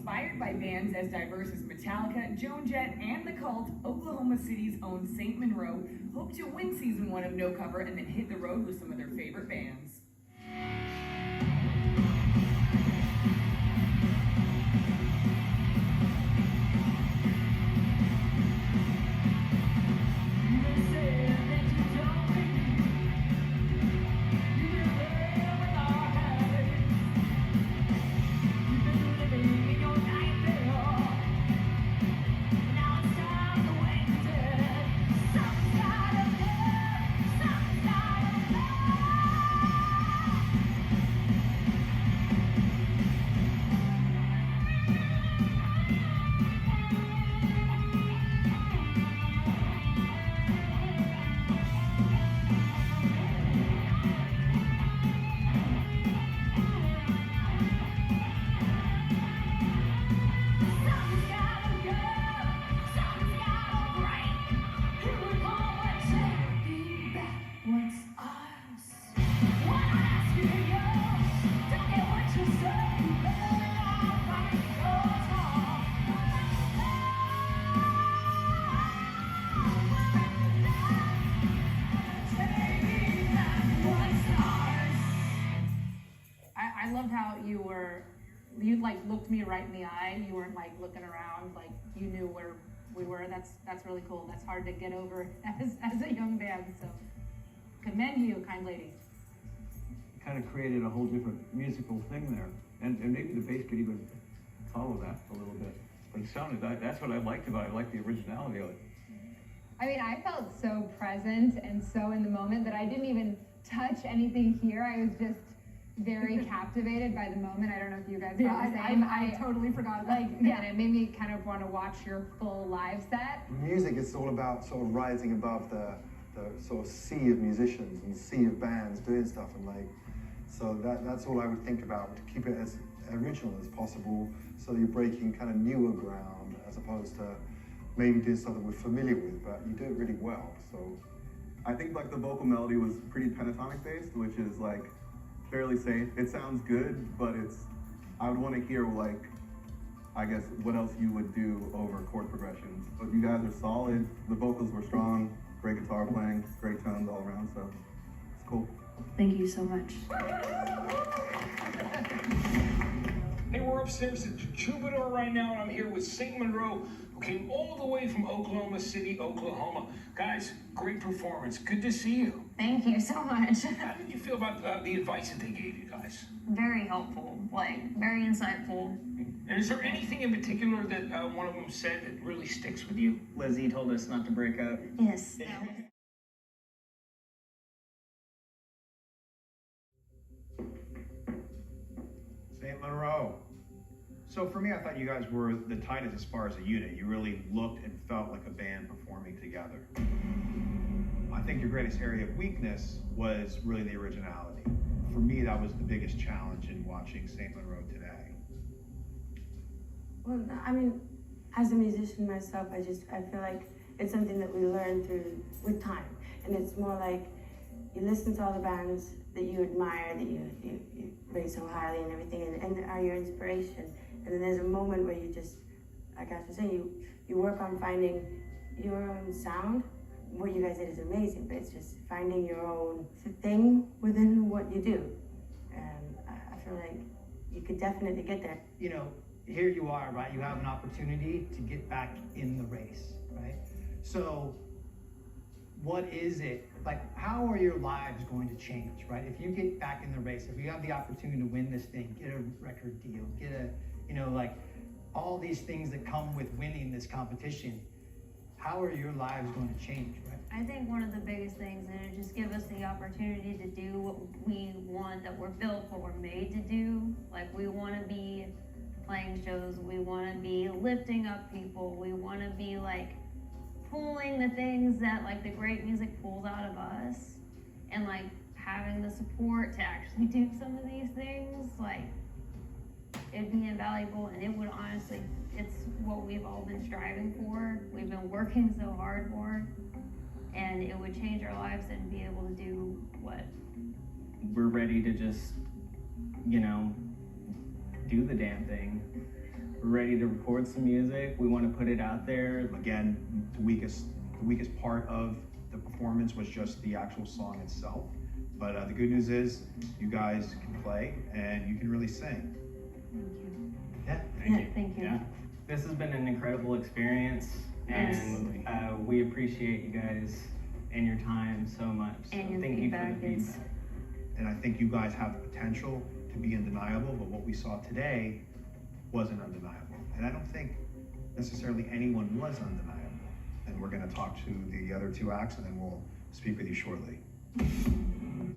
Inspired by bands as diverse as Metallica, Joan Jett, and The Cult, Oklahoma City's own St. Monroe hope to win season 1 of No Cover and then hit the road with some of their favorite bands. I loved how you like looked me right in the eye. You weren't like looking around, like you knew where we were. That's really cool. That's hard to get over as a young band. So commend you, kind lady. Kind of created a whole different musical thing there, and maybe the bass could even follow that a little bit. But it sounded, that's what I liked about it. I liked the originality of it. I mean, I felt so present and so in the moment that I didn't even touch anything here. I was just very captivated by the moment. I don't know if you guys felt the same. I totally forgot about like, yeah, and it made me kind of want to watch your full live set. Music is all about sort of rising above the sort of sea of musicians and sea of bands doing stuff, and like, so that's all I would think about, to keep it as original as possible, so you're breaking kind of newer ground as opposed to maybe doing something we're familiar with, but you do it really well. So I think like the vocal melody was pretty pentatonic based, which is like fairly safe. It sounds good, but I would want to hear like, I guess, what else you would do over chord progressions. But you guys are solid. The vocals were strong, great guitar playing, great tones all around, so it's cool. Thank you so much. Hey, we're upstairs at the Troubadour right now, and I'm here with St. Monroe, who came all the way from Oklahoma City, Oklahoma. Guys, great performance. Good to see you. Thank you so much. How did you feel about the advice that they gave you guys? Very helpful, like very insightful. And is there anything in particular that one of them said that really sticks with you? Lizzie told us not to break up. Yes. St. Monroe. So for me, I thought you guys were the tightest as far as a unit. You really looked and felt like a band performing together. I think your greatest area of weakness was really the originality. For me, that was the biggest challenge in watching St. Monroe today. Well, I mean, as a musician myself, I feel like it's something that we learn with time. And it's more like you listen to all the bands that you admire, that you rate so highly and everything, and are your inspiration. And then there's a moment where you just, like I was saying, you work on finding your own sound. What you guys did is amazing, but it's just finding your own thing within what you do. And I feel like you could definitely get there. You know, here you are, right? You have an opportunity to get back in the race, right? So what is it, like, how are your lives going to change, right? If you get back in the race, if you have the opportunity to win this thing, get a record deal, get a, you know, like all these things that come with winning this competition, how are your lives going to change, right? I think one of the biggest things, and it just gives us the opportunity to do what we want, that we're built, what we're made to do. Like, we want to be playing shows, we want to be lifting up people, we want to be like pulling the things that like the great music pulls out of us, and like having the support to actually do some of these things, like it'd be invaluable. And it would honestly, it's what we've all been striving for, we've been working so hard for, and it would change our lives and be able to do what We're ready to just, you know, do the damn thing. ready to record some music. We want to put it out there. Again, the weakest part of the performance was just the actual song itself. But the good news is you guys can play and you can really sing. Yeah. Thank you. Yeah. This has been an incredible experience, and we appreciate you guys and your time so much. So And your thank feedback you for the is- feedback. And I think you guys have the potential to be undeniable, but what we saw today wasn't undeniable. And I don't think necessarily anyone was undeniable. And we're gonna talk to the other two acts and then we'll speak with you shortly.